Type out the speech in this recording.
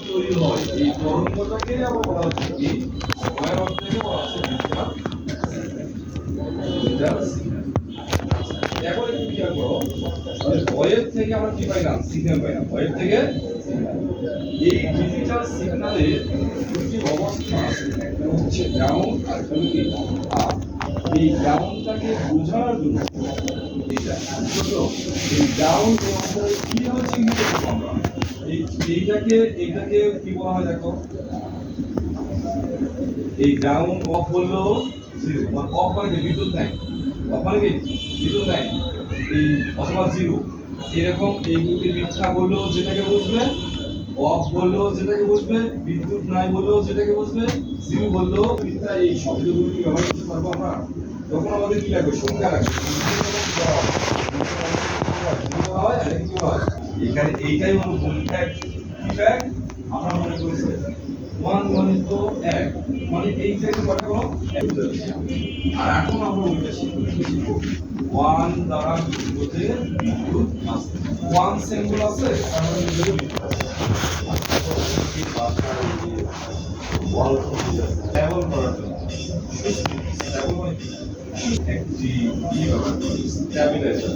তৈরি হয় এই তরঙ্গটাকে আবার বলা হচ্ছে কি ওয়ার অর্থে বলা হচ্ছে ডিজিটাল সিগন্যাল। এখন একটু খেয়াল করো ওয়েভ থেকে আমরা কি পাইলাম সিগন্যাল পাইলাম ওয়েভ থেকে এই ডিজিটাল সিগন্যালের দুটি অবস্থা আছে একটা হচ্ছে ডাউন আর একটা কি আপ। এই ডাউনটাকে বোঝানোর জন্য এইটা বুঝছো এই ডাউন এই অবস্থায় কিভাবে চিহ্নিত করবো আমরা এইটাকে কি বলা হয় দেখো এই ডাউন অফ বললো জিরো মানে অফ মানে কি বিদ্যুৎ নাই অফ মানে কি বিদ্যুৎ নাই এই অথবা জিরো এরকম এইগুলোকে মিথ্যা বললো যেটাকে বুঝবে অফ বললো যেটাকে বুঝবে বিদ্যুৎ নাই বললো যেটাকে বুঝবে জিরো বললো মিথ্যা এই শব্দগুলো কি ব্যবহার করতে পারবো আমরা তখন আমাদের কি লাগবে সংখ্যা লাগবে হয় আর কি হয় এখানে এইটাই হলো ফ্যাক্ট কি ফ্যাক্ট আমরা মনে করেছি ওয়ান মানে তো এক মানে এইটাকে কত করো আর এখন আমরা ওইটা শিখবো ওয়ান দ্বারা বলতে বিদ্যুৎ আসছে ওয়ান সিম্বল আছে আমরা নিজেও লিখতে পারি ওয়াল ট্যাবল করার জন্য ট্যাবল মানে একটি ই ব্যবহার করি স্ট্যাবিলাইজার